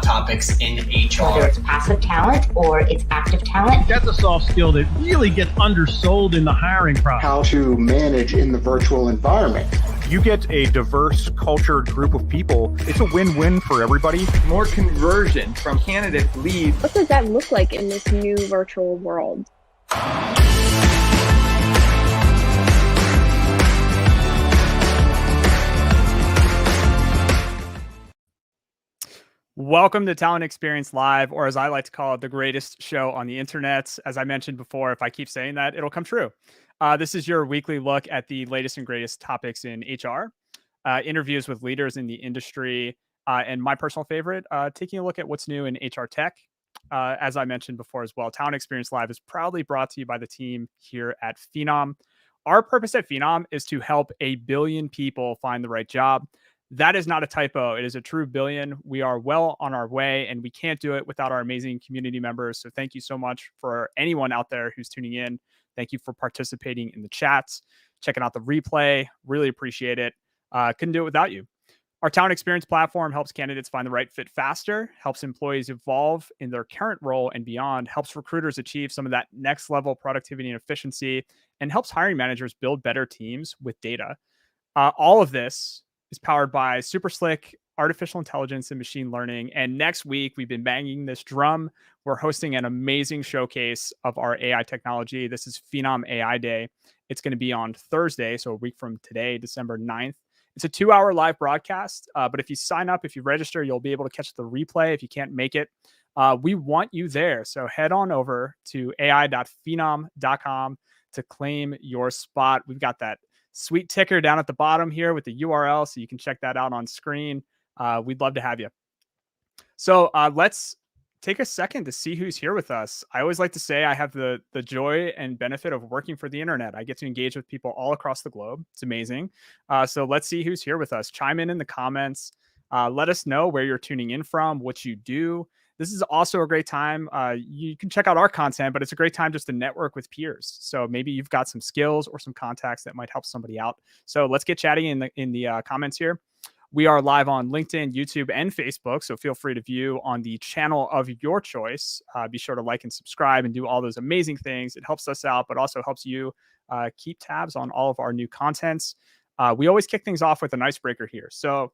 topics in HR. Whether it's passive talent or it's active talent. That's a soft skill that really gets undersold in the hiring process. How to manage in the virtual environment. You get a diverse, cultured group of people. It's a win-win for everybody. More conversion from candidate lead. What does that look like in this new virtual world? Welcome to Talent Experience Live, or as I like to call it, the greatest show on the internet. As I mentioned before, if I keep saying that, it'll come true. This is your weekly look at the latest and greatest topics in HR, interviews with leaders in the industry, and my personal favorite, taking a look at what's new in HR tech. As I mentioned before as well, Talent Experience Live is proudly brought to you by the team here at Phenom. Our purpose at Phenom is to help 1 billion people find the right job. That is not a typo. It is a true billion. We are well on our way, and we can't do it without our amazing community members. So thank you so much for anyone out there who's tuning in. Thank you for participating in the chats, checking out the replay. Really appreciate it. Couldn't do it without you. Our Talent Experience platform helps candidates find the right fit faster, helps employees evolve in their current role and beyond, helps recruiters achieve some of that next level productivity and efficiency, and helps hiring managers build better teams with data. All of this is powered by super slick artificial intelligence and machine learning. And next week, we've been banging this drum. We're hosting an amazing showcase of our AI technology. This is Phenom AI Day. It's going to be on Thursday, so a week from today, December 9th. It's a 2-hour live broadcast, but if you sign up, if you register, you'll be able to catch the replay if you can't make it. We want you there. So head on over to ai.phenom.com to claim your spot. We've got that sweet ticker down at the bottom here with the URL, so you can check that out on screen. We'd love to have you. So let's take a second to see who's here with us. I always like to say I have the joy and benefit of working for the internet. I get to engage with people all across the globe. It's amazing. So let's see who's here with us. Chime in the comments. Let us know where you're tuning in from, what you do. This is also a great time. You can check out our content, but it's a great time just to network with peers. So maybe you've got some skills or some contacts that might help somebody out. So let's get chatting in the comments here. We are live on LinkedIn, YouTube, and Facebook, so feel free to view on the channel of your choice. Be sure to like and subscribe and do all those amazing things. It helps us out, but also helps you keep tabs on all of our new contents. We always kick things off with an icebreaker here. So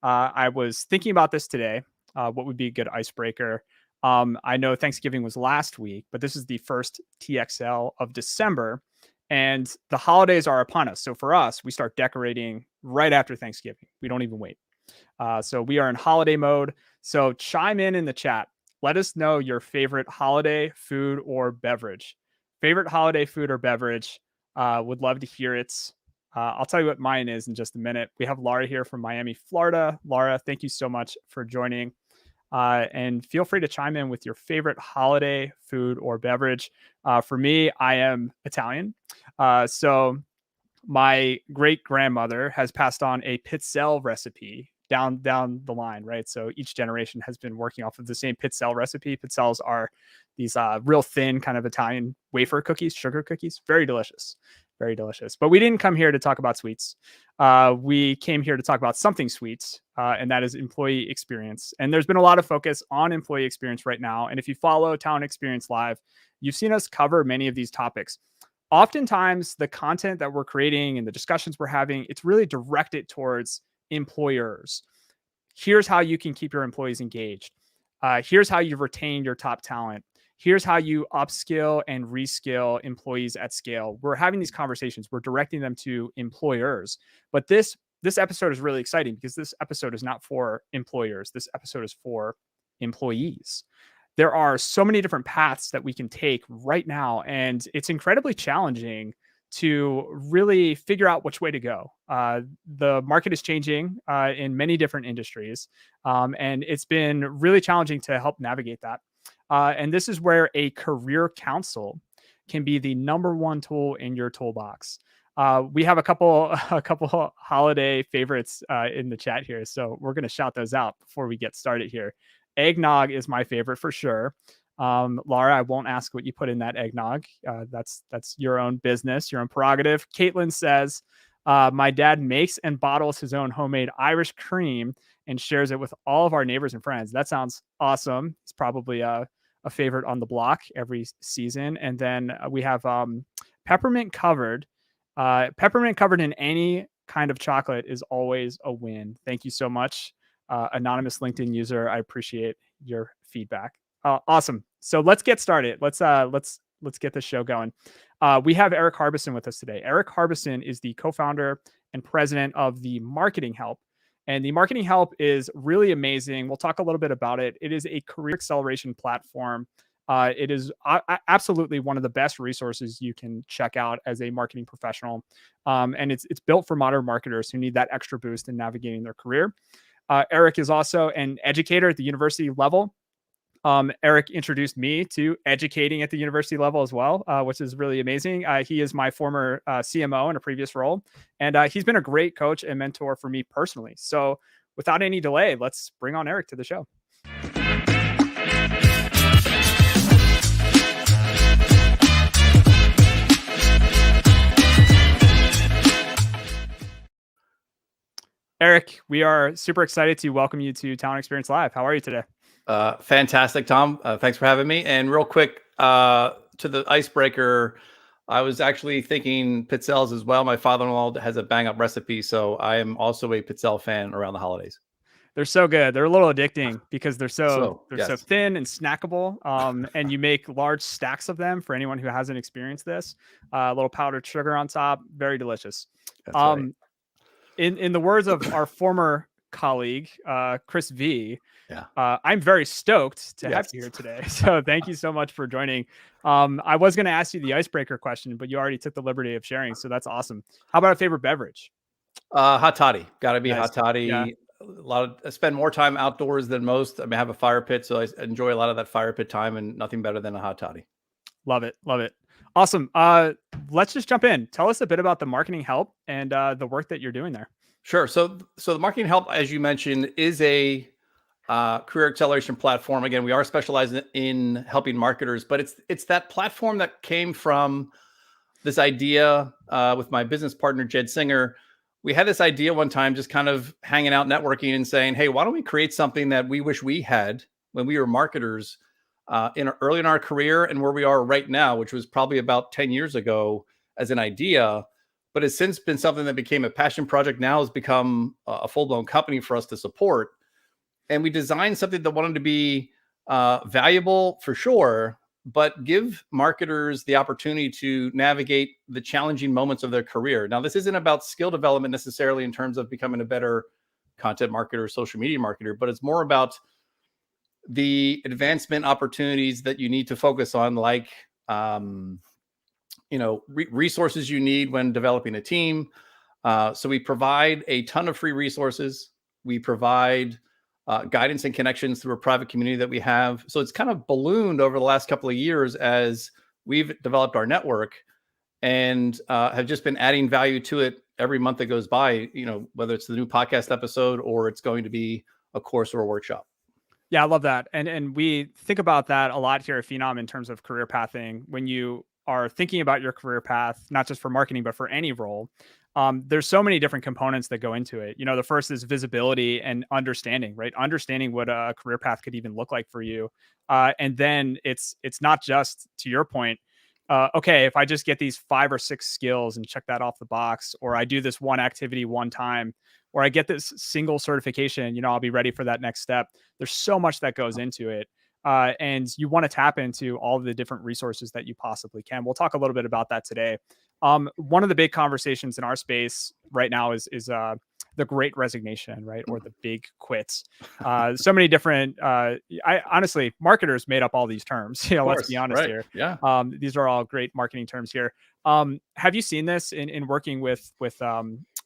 I was thinking about this today. What would be a good icebreaker? I know Thanksgiving was last week, but this is the first TXL of December, and the holidays are upon us. So for us, we start decorating right after Thanksgiving. We don't even wait. So we are in holiday mode. So chime in the chat. Let us know your favorite holiday food or beverage. Favorite holiday food or beverage. Would love to hear it. I'll tell you what mine is in just a minute. We have Laura here from Miami, Florida. Laura, thank you so much for joining. And feel free to chime in with your favorite holiday food or beverage. For me, I am Italian. So my great grandmother has passed on a pizzelle recipe down the line, right? So each generation has been working off of the same pizzelle recipe. Pizzelles are these real thin kind of Italian wafer cookies, sugar cookies. Very delicious. Very delicious. But we didn't come here to talk about sweets. We came here to talk about something sweet, and that is employee experience. And there's been a lot of focus on employee experience right now. And if you follow Talent Experience Live, you've seen us cover many of these topics. Oftentimes, the content that we're creating and the discussions we're having, it's really directed towards employers. Here's how you can keep your employees engaged. Here's how you retain your top talent. Here's how you upskill and reskill employees at scale. We're having these conversations. We're directing them to employers. But this episode is really exciting because this episode is not for employers. This episode is for employees. There are so many different paths that we can take right now, and it's incredibly challenging to really figure out which way to go. The market is changing in many different industries, and it's been really challenging to help navigate that. And this is where a career council can be the number one tool in your toolbox. We have a couple holiday favorites in the chat here, so we're going to shout those out before we get started here. Eggnog is my favorite for sure. Laura, I won't ask what you put in that eggnog. That's your own business, your own prerogative. Caitlin says, my dad makes and bottles his own homemade Irish cream and shares it with all of our neighbors and friends. That sounds awesome. It's probably a favorite on the block every season. And then we have peppermint covered. Peppermint covered in any kind of chocolate is always a win. Thank you so much, anonymous LinkedIn user. I appreciate your feedback. Awesome. So let's get started. Let's get the show going. We have Erik Harbison with us today. Erik Harbison is the co-founder and president of the Marketing Help. And the Marketing Help is really amazing. We'll talk a little bit about it. It is a career acceleration platform. It is absolutely one of the best resources you can check out as a marketing professional. And it's built for modern marketers who need that extra boost in navigating their career. Erik is also an educator at the university level. Erik introduced me to educating at the university level as well, which is really amazing. He is my former CMO in a previous role, and he's been a great coach and mentor for me personally. So without any delay, let's bring on Erik to the show. Erik, we are super excited to welcome you to Talent Experience Live. How are you today? Fantastic, Tom. Thanks for having me. And real quick, to the icebreaker, I was actually thinking pizzelles as well. My father-in-law has a bang-up recipe, so I am also a pizzelle fan around the holidays. They're so good. They're a little addicting because they're so yes. thin and snackable. And you make large stacks of them for anyone who hasn't experienced this. A little powdered sugar on top, very delicious. That's right. In the words of our former colleague, Chris V, yeah, I'm very stoked to have you here today. So thank you so much for joining. I was going to ask you the icebreaker question, but you already took the liberty of sharing. So that's awesome. How about a favorite beverage? Hot toddy. Got to be Nice. hot toddy. Yeah. I spend more time outdoors than most. I mean, I have a fire pit, so I enjoy a lot of that fire pit time, and nothing better than a hot toddy. Love it. Love it. Awesome. Let's just jump in. Tell us a bit about the Marketing Help and the work that you're doing there. Sure. So the Marketing Help, as you mentioned, is a career acceleration platform. Again, we are specialized in helping marketers, but it's that platform that came from this idea with my business partner, Jed Singer. We had this idea one time, just kind of hanging out, networking, and saying, hey, why don't we create something that we wish we had when we were marketers early in our career and where we are right now, which was probably about 10 years ago as an idea, but has since been something that became a passion project. Now has become a full-blown company for us to support. And we designed something that wanted to be valuable for sure, but give marketers the opportunity to navigate the challenging moments of their career. Now, this isn't about skill development necessarily in terms of becoming a better content marketer, social media marketer, but it's more about the advancement opportunities that you need to focus on, like resources you need when developing a team. So we provide a ton of free resources. We provide guidance and connections through a private community that we have. So it's kind of ballooned over the last couple of years as we've developed our network and have just been adding value to it every month that goes by, whether it's the new podcast episode or it's going to be a course or a workshop. Yeah, I love that. And we think about that a lot here at Phenom in terms of career pathing. When you are thinking about your career path, not just for marketing, but for any role, there's so many different components that go into it. The first is visibility and understanding, right? Understanding what a career path could even look like for you. And then it's not just, to your point, okay, if I just get these 5 or 6 skills and check that off the box, or I do this one activity one time, or I get this single certification, I'll be ready for that next step. There's so much that goes into it. And you want to tap into all of the different resources that you possibly can. We'll talk a little bit about that today. One of the big conversations in our space right now is the Great Resignation, right? Or the big quits. So many different, honestly, marketers made up all these terms. Let's be honest here. Yeah. These are all great marketing terms here. Have you seen this in working with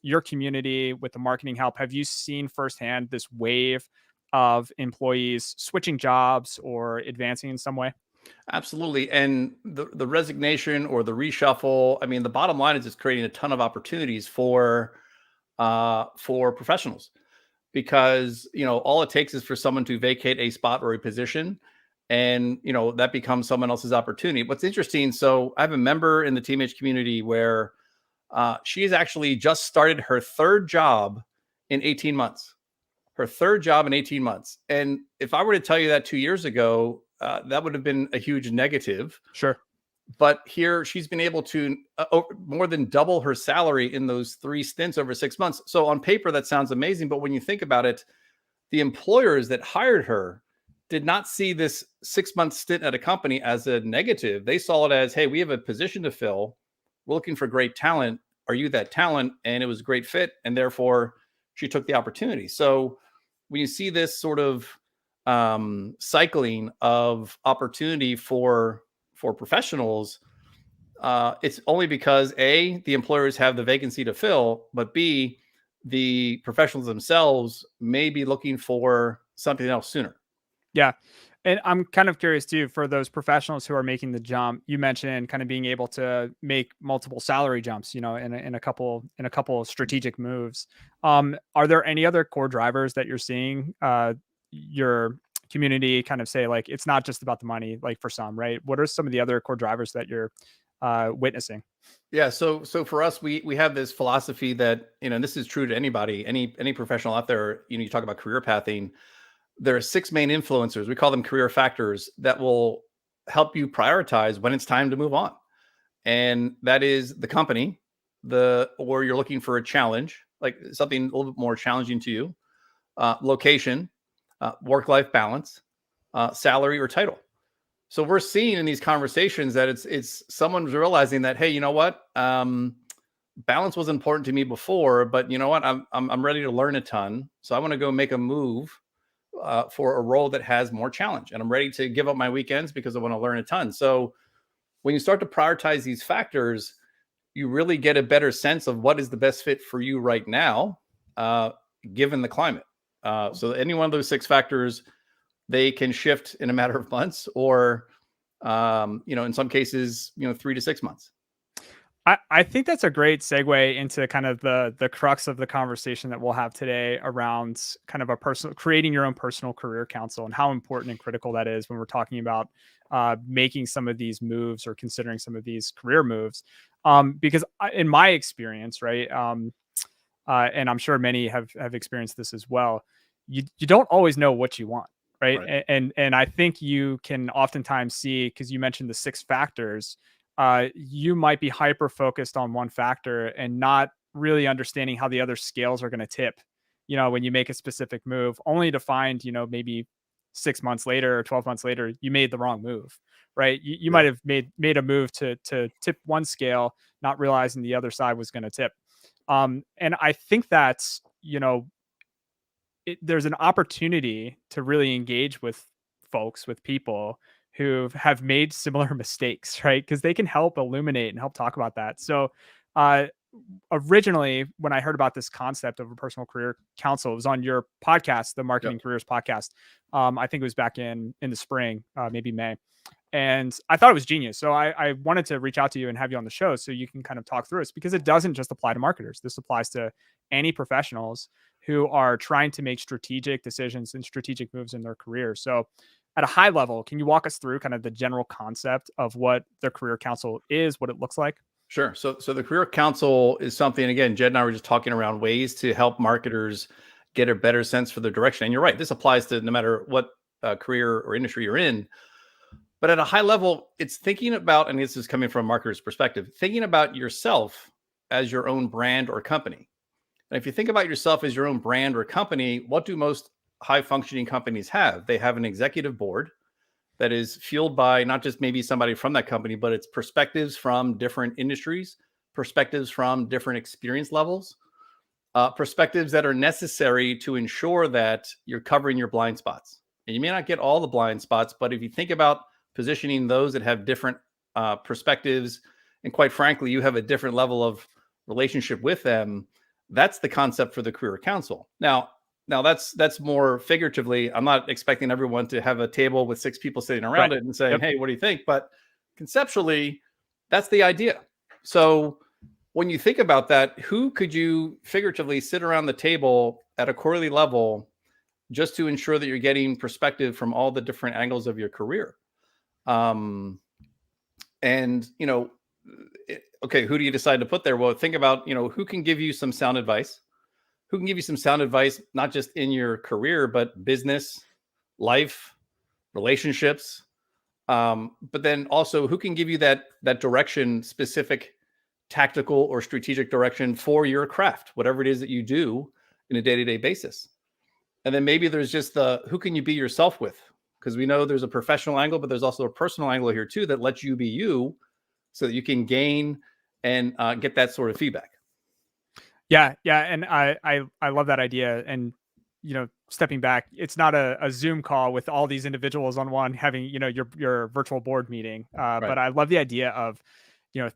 your community, with the Marketing Help? Have you seen firsthand this wave of employees switching jobs or advancing in some way? Absolutely. And the resignation or the reshuffle, I mean, the bottom line is it's creating a ton of opportunities for professionals, because, all it takes is for someone to vacate a spot or a position, and, that becomes someone else's opportunity. What's interesting, so I have a member in the TeamH community where she has actually just started her 3rd job in 18 months. her third job in 18 months. And if I were to tell you that 2 years ago, that would have been a huge negative. Sure. But here she's been able to more than double her salary in those 3 stints over 6 months. So on paper, that sounds amazing. But when you think about it, the employers that hired her did not see this 6-month stint at a company as a negative. They saw it as, hey, we have a position to fill. We're looking for great talent. Are you that talent? And it was a great fit. And therefore, she took the opportunity. So when you see this sort of cycling of opportunity for professionals, it's only because A, the employers have the vacancy to fill, but B, the professionals themselves may be looking for something else sooner. Yeah. And I'm kind of curious too, for those professionals who are making the jump. You mentioned kind of being able to make multiple salary jumps, in a couple of strategic moves. Are there any other core drivers that you're seeing your community kind of say, like, it's not just about the money, like for some, right? What are some of the other core drivers that you're witnessing? Yeah. So for us, we have this philosophy that, and this is true to anybody, any professional out there, you talk about career pathing. There are 6 main influencers. We call them career factors that will help you prioritize when it's time to move on. And that is the company, or you're looking for a challenge, like something a little bit more challenging to you, location, work-life balance, salary or title. So we're seeing in these conversations that it's someone's realizing that, hey, you know what? Balance was important to me before, but you know what? I'm ready to learn a ton. So I want to go make a move for a role that has more challenge, and I'm ready to give up my weekends because I want to learn a ton. So when you start to prioritize these factors, you really get a better sense of what is the best fit for you right now, given the climate. So any one of those 6 factors, they can shift in a matter of months, or in some cases, 3 to 6 months. I think that's a great segue into kind of the crux of the conversation that we'll have today around kind of creating your own personal career counsel, and how important and critical that is when we're talking about making some of these moves or considering some of these career moves. Because in my experience, right, and I'm sure many have experienced this as well, you don't always know what you want, right? And I think you can oftentimes see, because you mentioned the 6 factors, you might be hyper focused on one factor and not really understanding how the other scales are going to tip, when you make a specific move, only to find, maybe 6 months later or 12 months later, you made the wrong move, right? You might have made a move to tip one scale, not realizing the other side was going to tip. And I think that's, there's an opportunity to really engage with people who have made similar mistakes, right? Because they can help illuminate and help talk about that. So originally, when I heard about this concept of a personal career counsel, it was on your podcast, the Marketing Careers podcast. I think it was back in the spring, maybe May. And I thought it was genius. So I wanted to reach out to you and have you on the show so you can kind of talk through it, because it doesn't just apply to marketers. This applies to any professionals who are trying to make strategic decisions and strategic moves in their career. So at a high level, can you walk us through kind of the general concept of what the career counsel is, what it looks like? Sure. So the career counsel is something, again, Jed and I were just talking around ways to help marketers get a better sense for their direction. And you're right, this applies to no matter what career or industry you're in. But at a high level, it's thinking about, and this is coming from a marketer's perspective, thinking about yourself as your own brand or company. And if you think about yourself as your own brand or company, what do most high functioning companies have? They have an executive board that is fueled by not just maybe somebody from that company, but it's perspectives from different industries, perspectives from different experience levels, perspectives that are necessary to ensure that you're covering your blind spots. And you may not get all the blind spots, but if you think about positioning those that have different perspectives, and quite frankly, you have a different level of relationship with them, that's the concept for the career counsel. Now that's more figuratively. I'm not expecting everyone to have a table with 6 people sitting around it and saying, hey, what do you think? But conceptually, that's the idea. So when you think about that, who could you figuratively sit around the table at a quarterly level just to ensure that you're getting perspective from all the different angles of your career? Okay, who do you decide to put there? Well, think about, who can give you some sound advice, who can give you some sound advice, not just in your career, but business, life, relationships. But then also who can give you that direction, specific tactical or strategic direction for your craft, whatever it is that you do in a day-to-day basis. And then maybe there's just the who can you be yourself with? Because we know there's a professional angle, but there's also a personal angle here too that lets you be you so that you can gain and get that sort of feedback. Yeah, and I love that idea. And stepping back, it's not a Zoom call with all these individuals on one having your virtual board meeting. But I love the idea of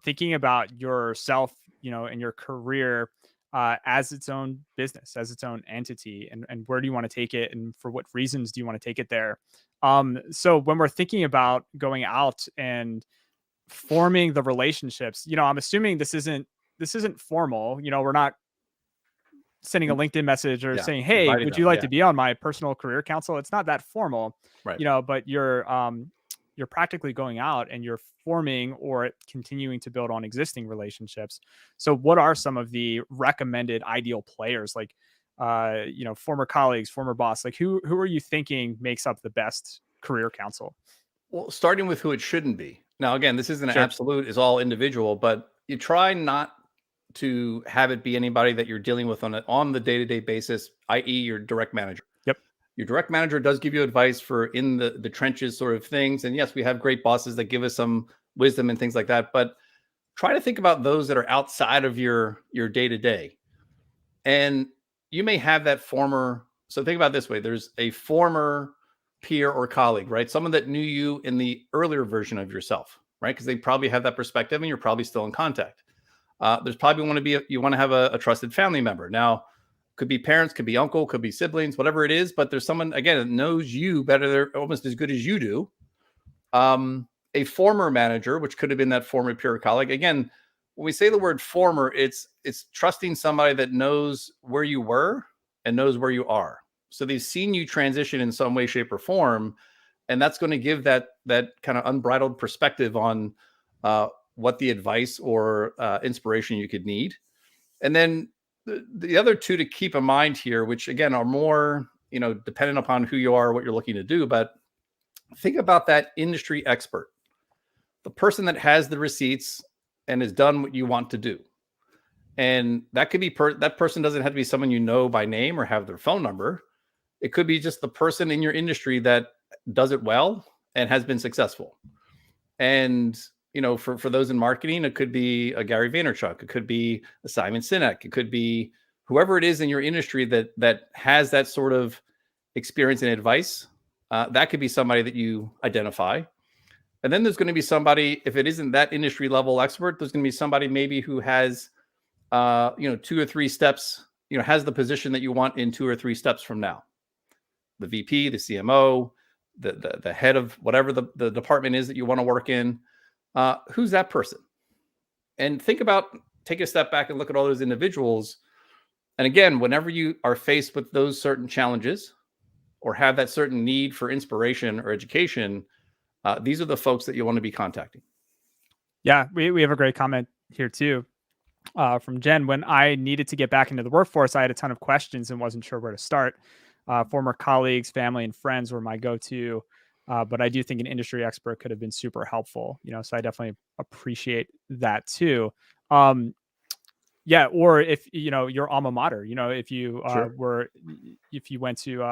thinking about yourself and your career as its own business, as its own entity, and where do you want to take it, and for what reasons do you want to take it there. So when we're thinking about going out and forming the relationships, I'm assuming this isn't formal. We're not sending a LinkedIn message or saying, hey, inviting would them, you like to be on my personal career council? It's not that formal, right? But you're practically going out and you're forming or continuing to build on existing relationships. So what are some of the recommended ideal players, like former colleagues, former boss, like who are you thinking makes up the best career council? Well, starting with who it shouldn't be. Now, again, this isn't an absolute, is all individual, but you try not to have it be anybody that you're dealing with on the day-to-day basis, i.e. your direct manager. Yep. Your direct manager does give you advice for in the trenches sort of things. And yes, we have great bosses that give us some wisdom and things like that, but try to think about those that are outside of your day-to-day. And you may have that former, so think about it this way, there's a former peer or colleague, right? Someone that knew you in the earlier version of yourself, right? Because they probably have that perspective and you're probably still in contact. There's probably you want to have a trusted family member. Now, could be parents, could be uncle, could be siblings, whatever it is, but there's someone, again, that knows you better, they're almost as good as you do. A former manager, which could have been that former peer colleague. Again, when we say the word former, it's trusting somebody that knows where you were and knows where you are. So they've seen you transition in some way, shape, or form, and that's going to give that kind of unbridled perspective on what the advice or inspiration you could need. And then the other two to keep in mind here, which again are more dependent upon who you are, what you're looking to do, but think about that industry expert, the person that has the receipts and has done what you want to do. And that could be that person doesn't have to be someone you know by name or have their phone number. It could be just the person in your industry that does it well and has been successful. And for those in marketing, it could be a Gary Vaynerchuk, it could be a Simon Sinek, it could be whoever it is in your industry that has that sort of experience and advice. That could be somebody that you identify. And then there's going to be somebody, if it isn't that industry level expert, there's going to be somebody maybe who has 2 or 3 steps, has the position that you want in 2 or 3 steps from now. The VP, the CMO, the head of whatever the department is that you want to work in. Who's that person? And take a step back and look at all those individuals. And again, whenever you are faced with those certain challenges or have that certain need for inspiration or education, these are the folks that you want to be contacting. Yeah, we have a great comment here too from Jen. When I needed to get back into the workforce, I had a ton of questions and wasn't sure where to start. Former colleagues, family, and friends were my go-to. But I do think an industry expert could have been super helpful, so I definitely appreciate that too. Yeah. Or if, your alma mater, if you if you went to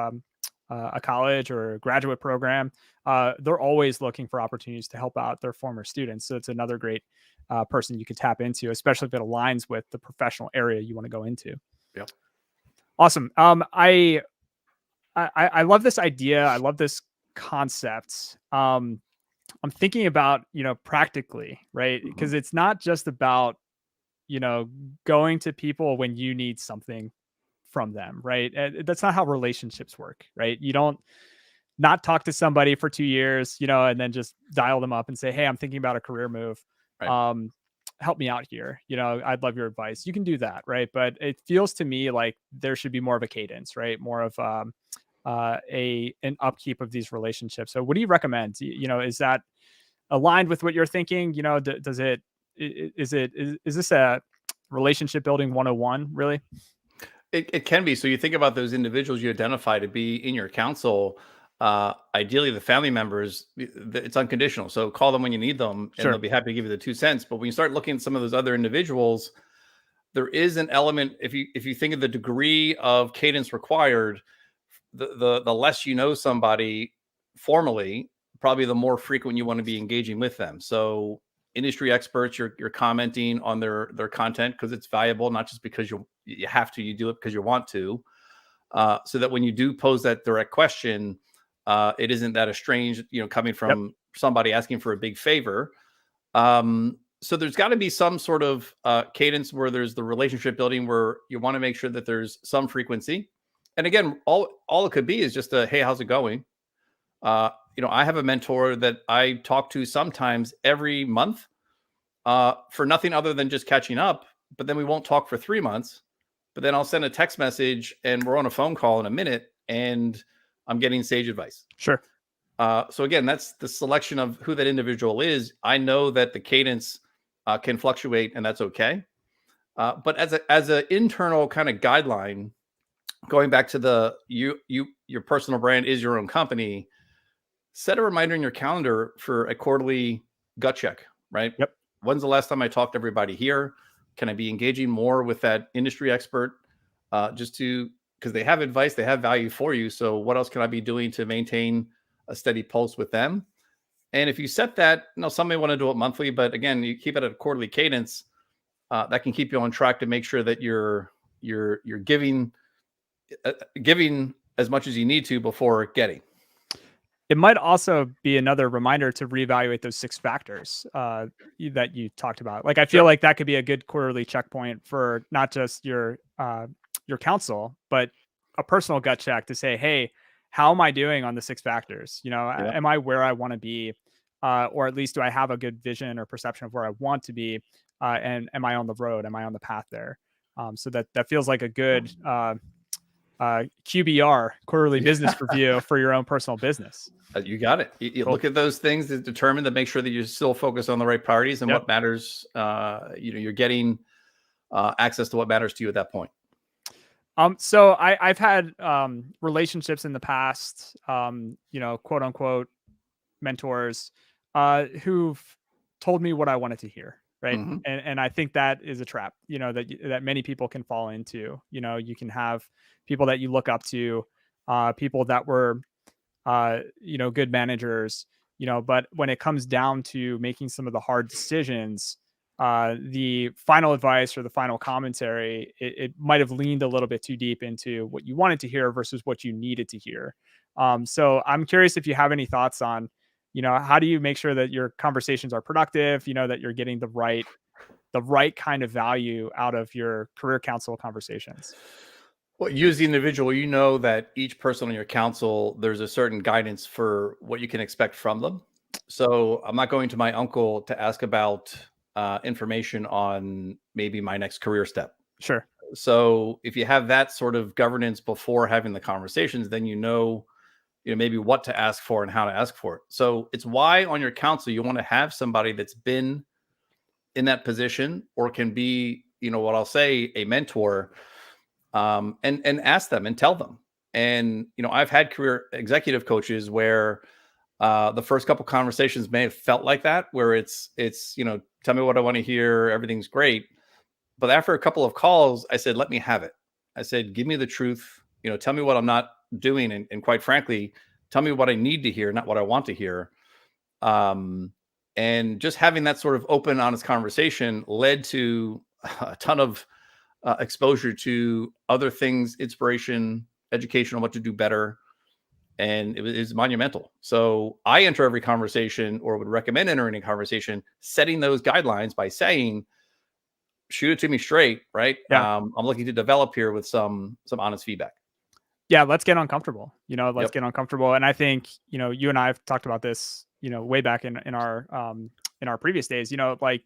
a college or a graduate program, they're always looking for opportunities to help out their former students. So it's another great person you could tap into, especially if it aligns with the professional area you want to go into. Yeah. Awesome. I love this idea. I love this concept. I'm thinking about, practically, right? Because it's not just about, going to people when you need something from them, right? That's not how relationships work, right? You don't not talk to somebody for 2 years, and then just dial them up and say, hey, I'm thinking about a career move. Right. Help me out here. I'd love your advice. You can do that, right? But it feels to me like there should be more of a cadence, right? More of an upkeep of these relationships. So what do you recommend? Is that aligned with what you're thinking? Is this a relationship building 101 really? It can be. So you think about those individuals you identify to be in your council. Ideally, the family members, it's unconditional. So call them when you need them, and Sure. they'll be happy to give you the 2 cents. But when you start looking at some of those other individuals, there is an element. If you think of the degree of cadence required, the less you know somebody formally, probably the more frequent you want to be engaging with them. So industry experts, you're commenting on their content because it's valuable, not just because you have to, you do it because you want to. So that when you do pose that direct question, it isn't that estranged, coming from somebody asking for a big favor. So there's got to be some sort of cadence where there's the relationship building, where you want to make sure that there's some frequency. And again, all it could be is just a, hey, how's it going? I have a mentor that I talk to sometimes every month for nothing other than just catching up. But then we won't talk for 3 months. But then I'll send a text message and we're on a phone call in a minute and I'm getting sage advice. Sure. So again, that's the selection of who that individual is. I know that the cadence can fluctuate, and that's okay. But as an internal kind of guideline, going back to your personal brand is your own company. Set a reminder in your calendar for a quarterly gut check. Right. Yep. When's the last time I talked to everybody here? Can I be engaging more with that industry expert? Because they have advice, they have value for you. So what else can I be doing to maintain a steady pulse with them? And if you set that, some may want to do it monthly, but again, you keep it at a quarterly cadence. That can keep you on track to make sure that you're giving as much as you need to before getting. It might also be another reminder to reevaluate those 6 factors that you talked about. Like, I feel like that could be a good quarterly checkpoint for not just your council, but a personal gut check to say, hey, how am I doing on the 6 factors? Am I where I want to be? Or at least do I have a good vision or perception of where I want to be? And am I on the road? Am I on the path there? So that feels like a good QBR, quarterly business review, for your own personal business. You got it. You cool. Look at those things to determine, to make sure that you're still focused on the right priorities and what matters. You're getting access to what matters to you at that point. So I've had relationships in the past, quote unquote mentors who've told me what I wanted to hear. Right. Mm-hmm. And I think that is a trap, that many people can fall into. You can have people that you look up to, people that were, good managers, but when it comes down to making some of the hard decisions, the final advice or the final commentary, it might have leaned a little bit too deep into what you wanted to hear versus what you needed to hear. So I'm curious if you have any thoughts on, how do you make sure that your conversations are productive, that you're getting the right kind of value out of your career council conversations? Well, you as the individual, that each person on your council, there's a certain guidance for what you can expect from them. So I'm not going to my uncle to ask about information on maybe my next career step. Sure. So if you have that sort of governance before having the conversations, then maybe what to ask for and how to ask for it. So it's why on your council you want to have somebody that's been in that position or can be, what I'll say, a mentor, and ask them and tell them. And I've had career executive coaches where the first couple conversations may have felt like that, where it's tell me what I want to hear, everything's great. But after a couple of calls, I said, let me have it. I said, give me the truth. Tell me what I'm not doing. And quite frankly, tell me what I need to hear, not what I want to hear. And just having that sort of open, honest conversation led to a ton of exposure to other things, inspiration, education on what to do better. And it was monumental. So I enter every conversation, or would recommend entering a conversation, setting those guidelines by saying, shoot it to me straight, right? Yeah. I'm looking to develop here with some honest feedback. Yeah, let's get uncomfortable. Let's get uncomfortable. And I think, you and I have talked about this, way back in our previous days, like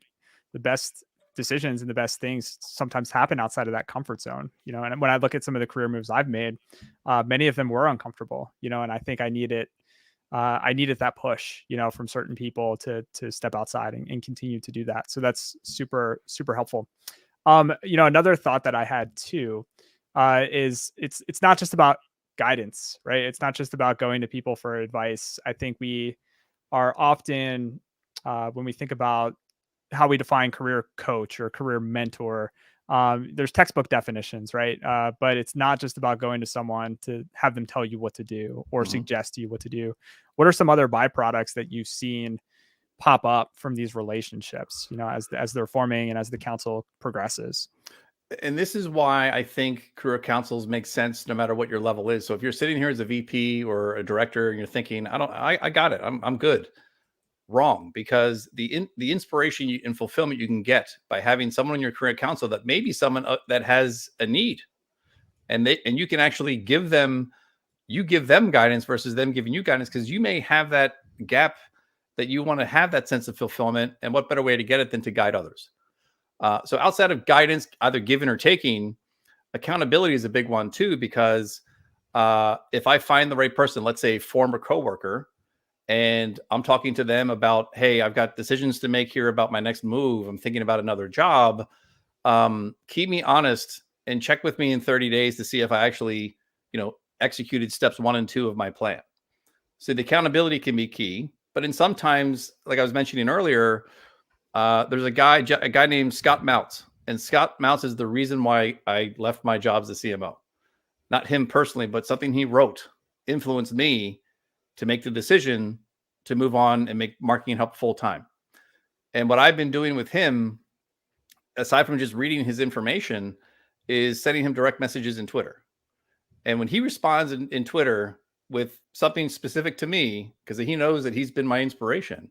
the best decisions and the best things sometimes happen outside of that comfort zone, and when I look at some of the career moves I've made, many of them were uncomfortable, and I think I needed that push, from certain people to step outside and continue to do that. So that's super, super helpful. Another thought that I had too, is it's not just about guidance, right? It's not just about going to people for advice. I think we are often, when we think about how we define career coach or career mentor, there's textbook definitions, right? But it's not just about going to someone to have them tell you what to do or suggest to you what to do. What are some other byproducts that you've seen pop up from these relationships, as they're forming and as the council progresses? And this is why I think career councils make sense no matter what your level is. So if you're sitting here as a VP or a director and you're thinking, I got it, I'm good. Wrong, because the inspiration and fulfillment you can get by having someone in your career council that may be someone that has a need, and you can actually give them guidance versus them giving you guidance, because you may have that gap that you want to have that sense of fulfillment, and what better way to get it than to guide others? So outside of guidance, either given or taking, accountability is a big one too, because if I find the right person, let's say former coworker, and I'm talking to them about, hey, I've got decisions to make here about my next move, I'm thinking about another job, keep me honest and check with me in 30 days to see if I actually, executed steps 1 and 2 of my plan. So the accountability can be key. But in sometimes, like I was mentioning earlier, there's a guy named Scott Mounts, and Scott Mounts is the reason why I left my job as a CMO. Not him personally, but something he wrote influenced me to make the decision to move on and make marketing help full time. And what I've been doing with him, aside from just reading his information, is sending him direct messages in Twitter. And when he responds in Twitter with something specific to me, because he knows that he's been my inspiration,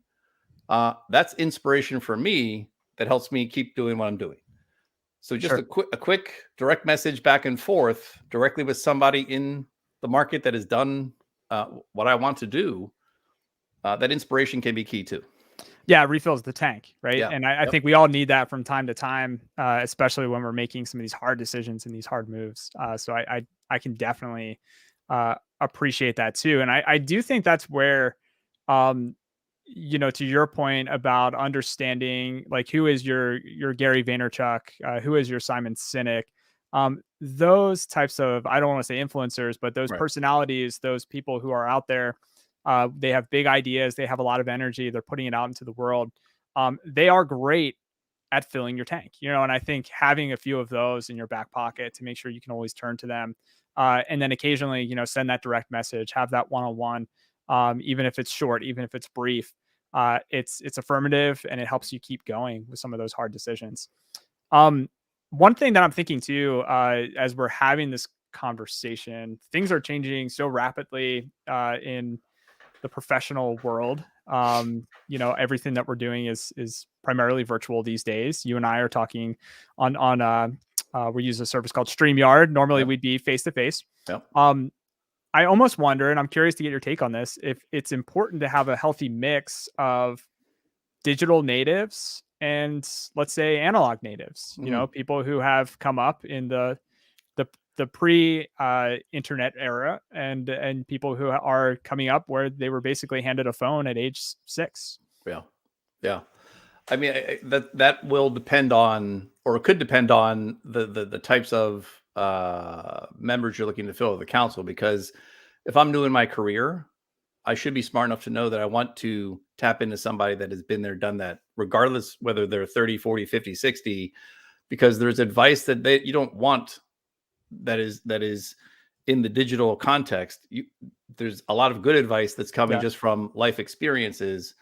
that's inspiration for me that helps me keep doing what I'm doing. So just a quick direct message back and forth directly with somebody in the market that has done what I want to do, that inspiration can be key too. Yeah, it refills the tank, right? Yeah. And I think we all need that from time to time, especially when we're making some of these hard decisions and these hard moves. So I can definitely appreciate that too. And I do think that's where, to your point about understanding, like, who is your Gary Vaynerchuk, who is your Simon Sinek, those types of, I don't want to say influencers, but those personalities, those people who are out there, they have big ideas, they have a lot of energy, they're putting it out into the world. They are great at filling your tank, and I think having a few of those in your back pocket to make sure you can always turn to them, and then occasionally, send that direct message, have that one-on-one, even if it's short, even if it's brief, it's affirmative, and it helps you keep going with some of those hard decisions. One thing that I'm thinking too, as we're having this conversation, things are changing so rapidly in the professional world. Everything that we're doing is primarily virtual these days. You and I are talking on we use a service called StreamYard. Normally we'd be face to face. I almost wonder, and I'm curious to get your take on this, if it's important to have a healthy mix of digital natives and, let's say, analog natives, people who have come up in the pre-internet era, and people who are coming up where they were basically handed a phone at age 6. Yeah. I mean, that will depend on, or could depend on the types of members you're looking to fill with the council. Because if I'm new in my career, I should be smart enough to know that I want to tap into somebody that has been there, done that, regardless whether they're 30, 40, 50, 60, because there's advice that you don't want that is in the digital context. There's a lot of good advice that's coming just from life experiences.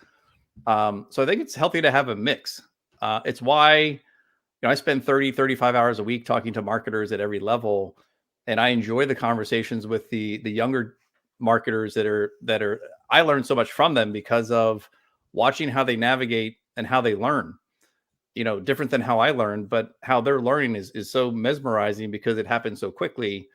So I think it's healthy to have a mix. It's why I spend 30, 35 hours a week talking to marketers at every level, and I enjoy the conversations with the younger marketers that are I learn so much from them because of watching how they navigate and how they learn. Different than how I learned, but how they're learning is so mesmerizing because it happens so quickly,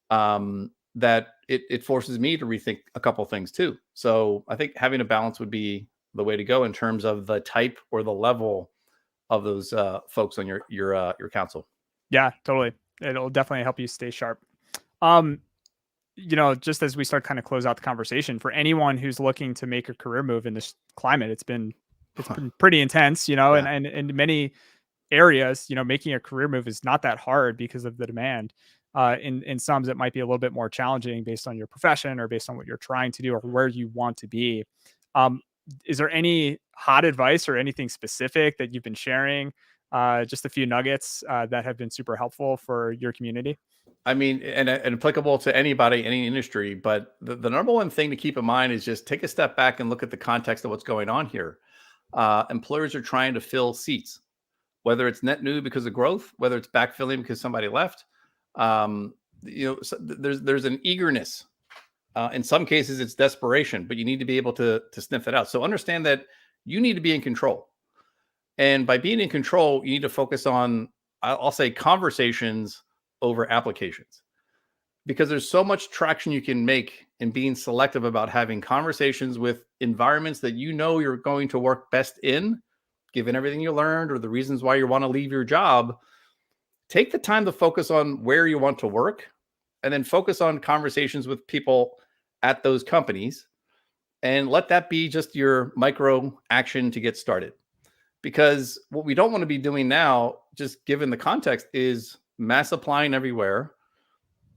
that it forces me to rethink a couple things too. So I think having a balance would be the way to go in terms of the type or the level of those folks on your council. Yeah, totally. It'll definitely help you stay sharp. Just as we start kind of close out the conversation, for anyone who's looking to make a career move in this climate, it's been pretty intense, and in many areas, making a career move is not that hard because of the demand. In some, it might be a little bit more challenging based on your profession or based on what you're trying to do or where you want to be. Is there any hot advice or anything specific that you've been sharing? Just a few nuggets that have been super helpful for your community. I mean, and applicable to anybody, any industry. But the number one thing to keep in mind is just take a step back and look at the context of what's going on here. Employers are trying to fill seats, whether it's net new because of growth, whether it's backfilling because somebody left. So there's an eagerness. In some cases, it's desperation, but you need to be able to sniff that out. So understand that you need to be in control. And by being in control, you need to focus on, I'll say, conversations over applications, because there's so much traction you can make in being selective about having conversations with environments that you know you're going to work best in, given everything you learned or the reasons why you want to leave your job. Take the time to focus on where you want to work, and then focus on conversations with people at those companies, and let that be just your micro action to get started. Because what we don't want to be doing now, just given the context, is mass applying everywhere,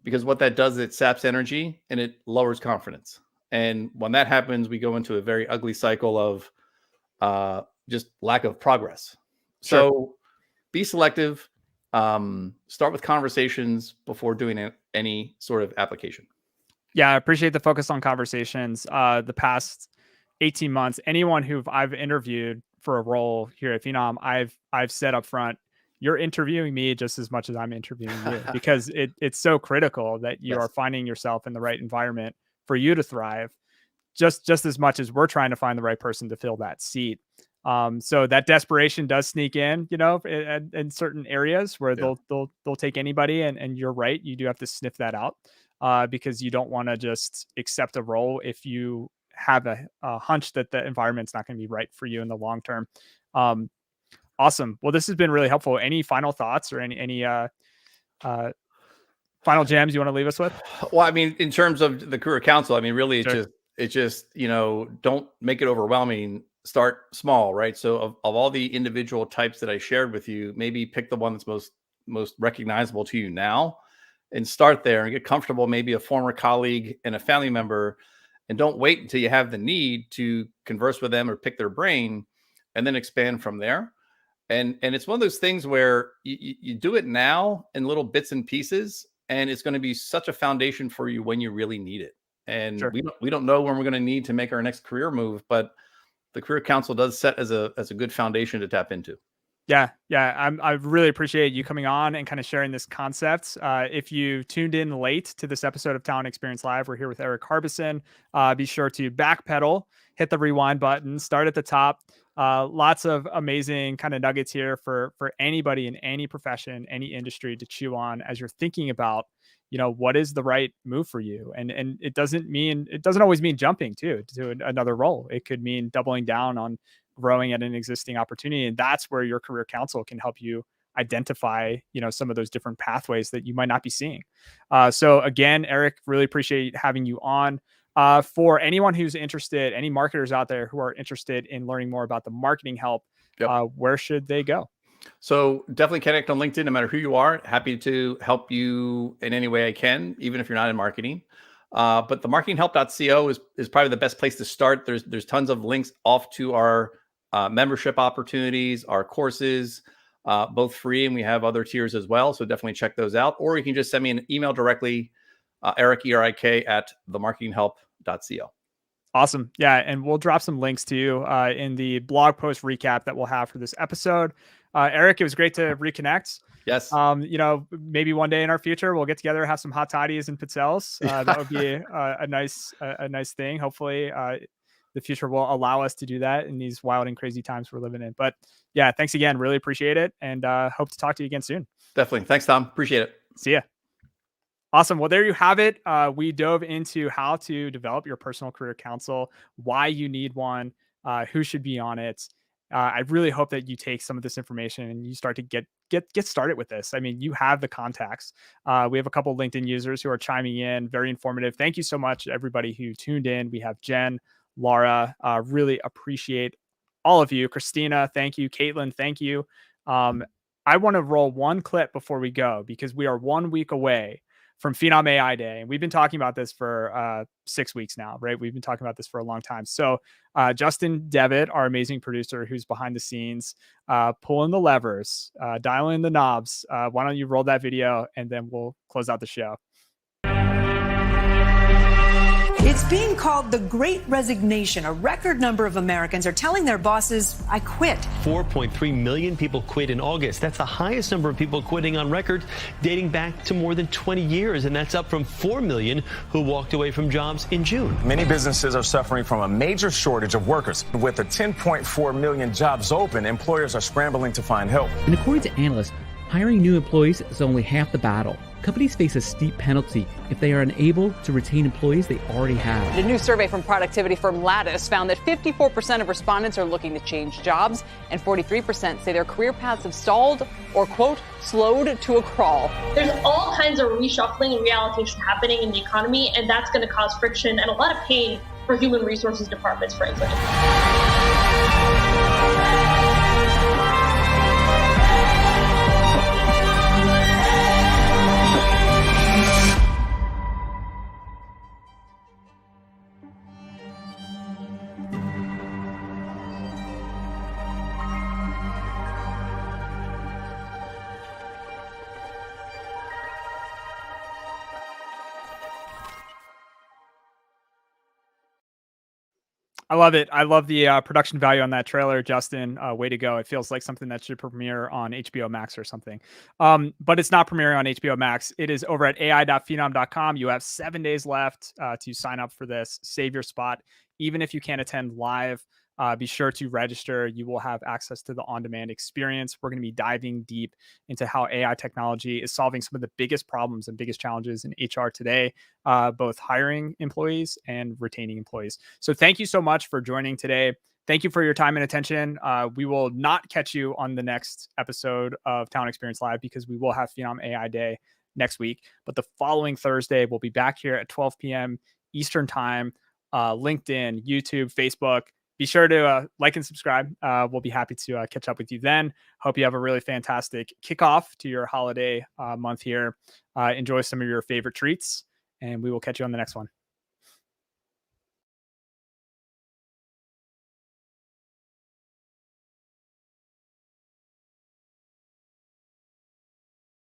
because what that does is it saps energy and it lowers confidence. And when that happens, we go into a very ugly cycle of just lack of progress. Sure. So be selective. Start with conversations before doing any sort of application. Yeah, I appreciate the focus on conversations. The past 18 months, anyone who I've interviewed for a role here at Phenom, I've said up front, you're interviewing me just as much as I'm interviewing you, because it's so critical that you Yes. are finding yourself in the right environment for you to thrive, just as much as we're trying to find the right person to fill that seat. So that desperation does sneak in, in certain areas where they'll take anybody, and you're right, you do have to sniff that out, because you don't want to just accept a role if you have a hunch that the environment's not going to be right for you in the long term. Awesome. Well, this has been really helpful. Any final thoughts or any final gems you want to leave us with? Well, I mean, in terms of the career council, I mean, really, Sure. it's just, don't make it overwhelming. Start small, right? So of all the individual types that I shared with you, maybe pick the one that's most recognizable to you now, and start there and get comfortable, maybe a former colleague and a family member, and don't wait until you have the need to converse with them or pick their brain, and then expand from there. And it's one of those things where you do it now in little bits and pieces, and it's going to be such a foundation for you when you really need it. And Sure. we don't know when we're going to need to make our next career move, but the career council does set as a good foundation to tap into. Yeah. I really appreciate you coming on and kind of sharing this concept. If you tuned in late to this episode of Talent Experience Live, we're here with Erik Harbison. Be sure to backpedal, hit the rewind button, start at the top. Lots of amazing kind of nuggets here for anybody in any profession, any industry to chew on as you're thinking about, what is the right move for you. And it doesn't always mean jumping to another role. It could mean doubling down on growing at an existing opportunity. And that's where your career council can help you identify, some of those different pathways that you might not be seeing. So again, Erik, really appreciate having you on. For anyone who's interested, any marketers out there who are interested in learning more about the marketing help, where should they go? So definitely connect on LinkedIn, no matter who you are. Happy to help you in any way I can, even if you're not in marketing. But the marketinghelp.co is probably the best place to start. There's tons of links off to our membership opportunities, our courses, both free, and we have other tiers as well. So definitely check those out. Or you can just send me an email directly, Erik, ERIK, at themarketinghelp.co. Awesome. Yeah. And we'll drop some links to you in the blog post recap that we'll have for this episode. Erik, it was great to reconnect. Yes. Maybe one day in our future, we'll get together, have some hot toddies and pizzelles. That would be a nice thing. Hopefully the future will allow us to do that in these wild and crazy times we're living in. But yeah, thanks again. Really appreciate it. And hope to talk to you again soon. Definitely. Thanks, Tom. Appreciate it. See ya. Awesome. Well, there you have it. We dove into how to develop your personal career council, why you need one, who should be on it. I really hope that you take some of this information and you start to get started with this. I mean, you have the contacts. We have a couple of LinkedIn users who are chiming in. Very informative. Thank you so much, everybody who tuned in. We have Jen, Laura. Really appreciate all of you. Christina, thank you. Caitlin, thank you. I want to roll one clip before we go, because we are 1 week away from Phenom AI Day. And we've been talking about this for 6 weeks now, right? We've been talking about this for a long time. So Justin Devitt, our amazing producer who's behind the scenes, pulling the levers, dialing the knobs. Why don't you roll that video and then we'll close out the show. It's being called the Great Resignation. A record number of Americans are telling their bosses, I quit. 4.3 million people quit in August. That's the highest number of people quitting on record dating back to more than 20 years. And that's up from 4 million who walked away from jobs in June. Many businesses are suffering from a major shortage of workers. With the 10.4 million jobs open, employers are scrambling to find help. And according to analysts, hiring new employees is only half the battle. Companies face a steep penalty if they are unable to retain employees they already have. A new survey from productivity firm Lattice found that 54% of respondents are looking to change jobs, and 43% say their career paths have stalled or, quote, slowed to a crawl. There's all kinds of reshuffling and reallocation happening in the economy, and that's going to cause friction and a lot of pain for human resources departments, frankly. I love it. I love the production value on that trailer, Justin. Way to go. It feels like something that should premiere on HBO Max or something. But it's not premiering on HBO Max. It is over at ai.phenom.com. You have 7 days left to sign up for this. Save your spot. Even if you can't attend live, be sure to register. You will have access to the on-demand experience. We're going to be diving deep into how AI technology is solving some of the biggest problems and biggest challenges in HR today, both hiring employees and retaining employees. So thank you so much for joining today. Thank you for your time and attention. We will not catch you on the next episode of Talent Experience Live because we will have Phenom AI Day next week. But the following Thursday, we'll be back here at 12 p.m. Eastern Time, LinkedIn, YouTube, Facebook. Be sure to like and subscribe. We'll be happy to catch up with you then. Hope you have a really fantastic kickoff to your holiday month here. Enjoy some of your favorite treats, and we will catch you on the next one.